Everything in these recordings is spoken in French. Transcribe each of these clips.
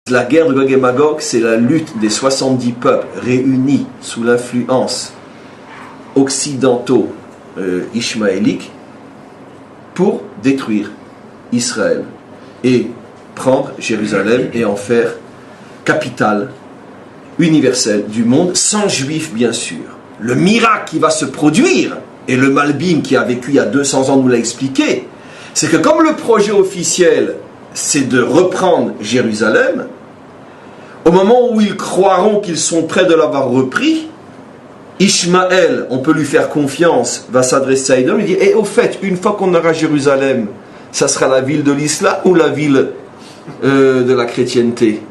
La guerre de Gog et Magog, c'est la lutte des 70 peuples réunis sous l'influence occidentaux ishmaéliques pour détruire Israël et prendre Jérusalem et en faire capitale universelle du monde, sans juifs bien sûr. Le miracle qui va se produire, et le Malbim qui a vécu il y a 200 ans nous l'a expliqué, c'est que comme le projet officiel c'est de reprendre Jérusalem, au moment où ils croiront qu'ils sont prêts de l'avoir repris, Ishmaël, on peut lui faire confiance, va s'adresser à Edom et dire: et au fait, une fois qu'on aura Jérusalem, ça sera la ville de l'islam ou la ville de la chrétienté?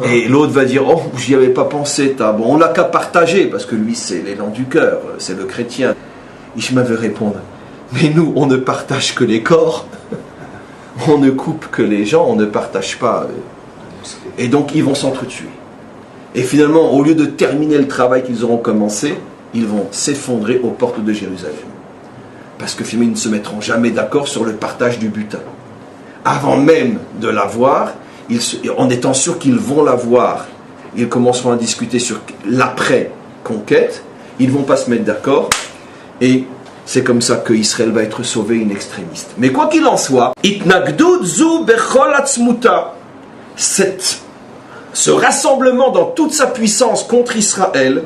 Et l'autre va dire: oh, j'y avais pas pensé, bon, on l'a qu'à partager, parce que lui c'est l'élan du cœur, c'est le chrétien. Ishmaël veut répondre: mais nous, on ne partage que les corps, on ne coupe que les gens, on ne partage pas. Et donc ils vont s'entretuer. Et finalement, au lieu de terminer le travail qu'ils auront commencé, ils vont s'effondrer aux portes de Jérusalem. Parce que finalement, ils ne se mettront jamais d'accord sur le partage du butin. Avant même de l'avoir, en étant sûrs qu'ils vont l'avoir, ils commenceront à discuter sur l'après-conquête. Ils ne vont pas se mettre d'accord. Et c'est comme ça que Israël va être sauvé in extremis. Mais quoi qu'il en soit, Itnagdut zu bechol atzmuta, ce rassemblement dans toute sa puissance contre Israël,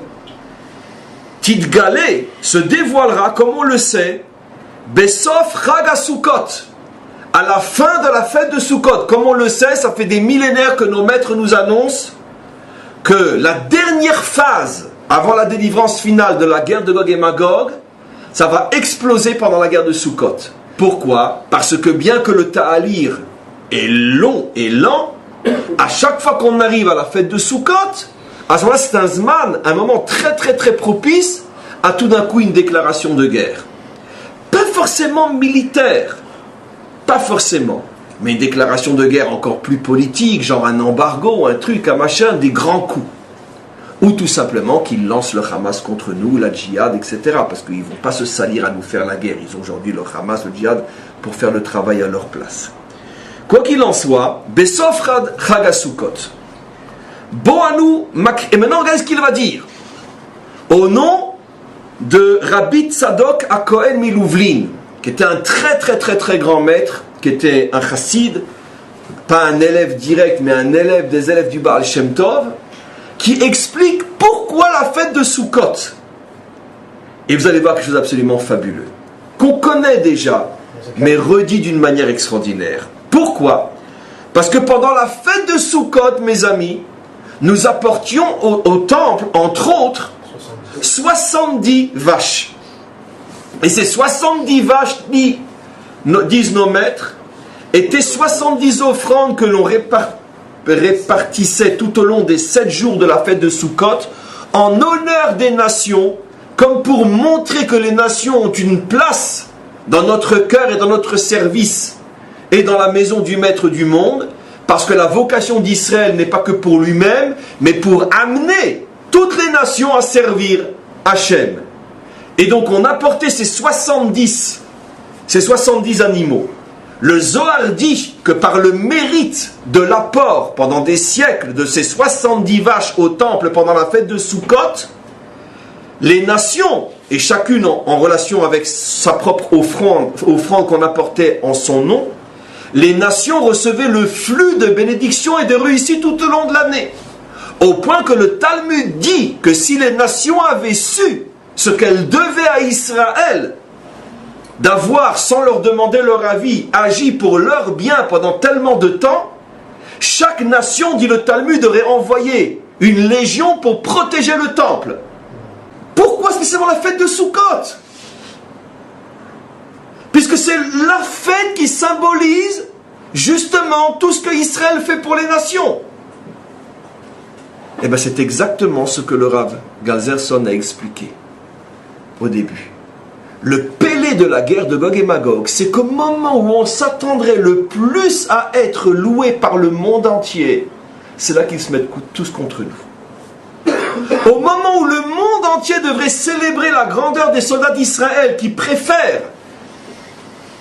Tidgalé se dévoilera, comme on le sait, Besof Chag HaSukkot, à la fin de la fête de Sukkot. Comme on le sait, ça fait des millénaires que nos maîtres nous annoncent que la dernière phase, avant la délivrance finale de la guerre de Gog et Magog, ça va exploser pendant la guerre de Sukkot. Pourquoi? Parce que bien que le Ta'alir est long et lent, à chaque fois qu'on arrive à la fête de Sukkot, à ce moment-là, c'est un zman, un moment très très très propice à tout d'un coup une déclaration de guerre. Pas forcément militaire, pas forcément, mais une déclaration de guerre encore plus politique, genre un embargo, un truc, un machin, des grands coups. Ou tout simplement qu'ils lancent le Hamas contre nous, la djihad, etc. Parce qu'ils ne vont pas se salir à nous faire la guerre. Ils ont aujourd'hui le Hamas, le djihad, pour faire le travail à leur place. Quoi qu'il en soit, Besof Chag HaSukkot. Boanu Mak. Et maintenant, regardez ce qu'il va dire. Au nom de Rabbi Tzadok HaKohen Milouvlin, qui était un très très très très grand maître, qui était un chassid, pas un élève direct, mais un élève des élèves du Baal Shem Tov, qui explique pourquoi la fête de Sukkot. Et vous allez voir quelque chose d'absolument fabuleux, qu'on connaît déjà, mais redit d'une manière extraordinaire. Pourquoi? Parce que pendant la fête de Sukkot, mes amis, nous apportions au temple, entre autres, 70 vaches. Et ces 70 vaches, disent nos maîtres, étaient 70 offrandes que l'on répartissait tout au long des 7 jours de la fête de Sukkot, en honneur des nations, comme pour montrer que les nations ont une place dans notre cœur et dans notre service, et dans la maison du maître du monde, parce que la vocation d'Israël n'est pas que pour lui-même, mais pour amener toutes les nations à servir Hachem. Et donc on apportait ces 70 animaux. Le Zohar dit que par le mérite de l'apport pendant des siècles de ces 70 vaches au temple pendant la fête de Sukkot, les nations, et chacune en relation avec sa propre offrande qu'on apportait en son nom, les nations recevaient le flux de bénédictions et de réussite tout au long de l'année. Au point que le Talmud dit que si les nations avaient su ce qu'elles devaient à Israël, d'avoir, sans leur demander leur avis, agi pour leur bien pendant tellement de temps, chaque nation, dit le Talmud, aurait envoyé une légion pour protéger le temple. Pourquoi spécialement la fête de Sukkot? Puisque c'est la fête qui symbolise justement tout ce que Israël fait pour les nations. Et bien c'est exactement ce que le Rav Galzerson a expliqué au début. Le pélé de la guerre de Gog et Magog, c'est qu'au moment où on s'attendrait le plus à être loué par le monde entier, c'est là qu'ils se mettent tous contre nous. Au moment où le monde entier devrait célébrer la grandeur des soldats d'Israël qui préfèrent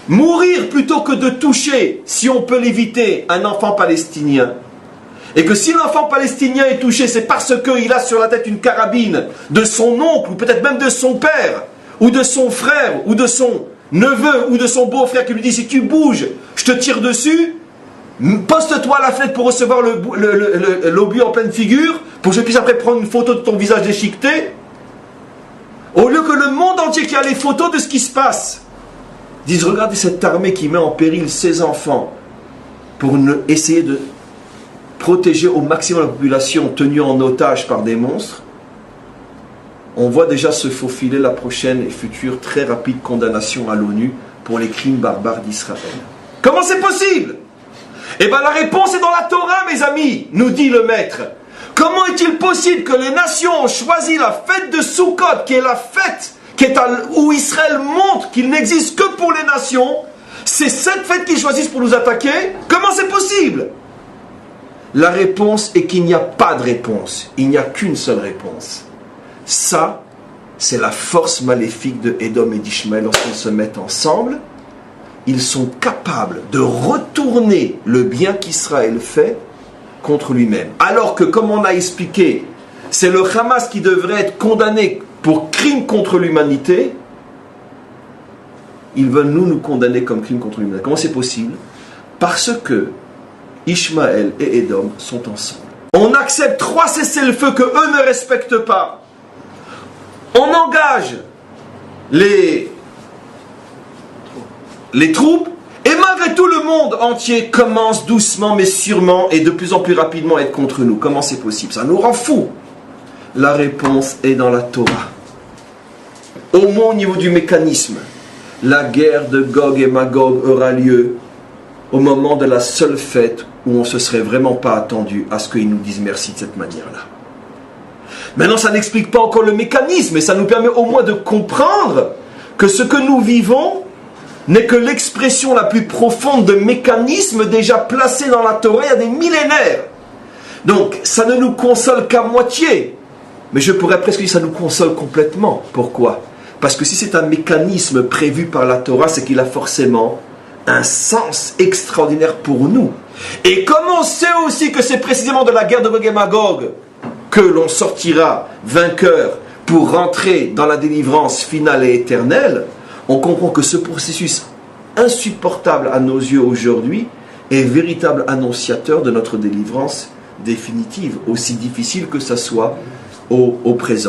mourir plutôt que de toucher, si on peut l'éviter, un enfant palestinien, et que si l'enfant palestinien est touché, c'est parce qu'il a sur la tête une carabine de son oncle, ou peut-être même de son père, ou de son frère, ou de son neveu, ou de son beau-frère qui lui dit, si tu bouges, je te tire dessus, poste-toi à la fenêtre pour recevoir l'obus en pleine figure, pour que je puisse après prendre une photo de ton visage déchiqueté, au lieu que le monde entier qui a les photos de ce qui se passe, disent, regardez cette armée qui met en péril ses enfants, pour essayer de protéger au maximum la population tenue en otage par des monstres, on voit déjà se faufiler la prochaine et future très rapide condamnation à l'ONU pour les crimes barbares d'Israël. Comment c'est possible? Eh bien la réponse est dans la Torah, mes amis, nous dit le maître. Comment est-il possible que les nations ont choisi la fête de Sukkot, qui est la fête où Israël montre qu'il n'existe que pour les nations? C'est cette fête qu'ils choisissent pour nous attaquer? Comment c'est possible? La réponse est qu'il n'y a pas de réponse. Il n'y a qu'une seule réponse. Ça, c'est la force maléfique de Édom et d'Ishmaël. Lorsqu'ils se mettent ensemble, ils sont capables de retourner le bien qu'Israël fait contre lui-même. Alors que, comme on a expliqué, c'est le Hamas qui devrait être condamné pour crime contre l'humanité, ils veulent nous condamner comme crime contre l'humanité. Comment c'est possible? Parce que Ishmaël et Édom sont ensemble. On accepte 3 cessez-le-feu que eux ne respectent pas. On engage les troupes, et malgré tout le monde entier commence doucement mais sûrement et de plus en plus rapidement à être contre nous. Comment c'est possible? Ça nous rend fous. La réponse est dans la Torah. Au moins au niveau du mécanisme, la guerre de Gog et Magog aura lieu au moment de la seule fête où on ne se serait vraiment pas attendu à ce qu'ils nous disent merci de cette manière-là. Maintenant, ça n'explique pas encore le mécanisme, mais ça nous permet au moins de comprendre que ce que nous vivons n'est que l'expression la plus profonde de mécanismes déjà placés dans la Torah il y a des millénaires. Donc, ça ne nous console qu'à moitié, mais je pourrais presque dire que ça nous console complètement. Pourquoi? Parce que si c'est un mécanisme prévu par la Torah, c'est qu'il a forcément un sens extraordinaire pour nous. Et comme on sait aussi que c'est précisément de la guerre de Gog et Magog que l'on sortira vainqueur pour rentrer dans la délivrance finale et éternelle, on comprend que ce processus insupportable à nos yeux aujourd'hui est véritable annonciateur de notre délivrance définitive, aussi difficile que ça soit au présent.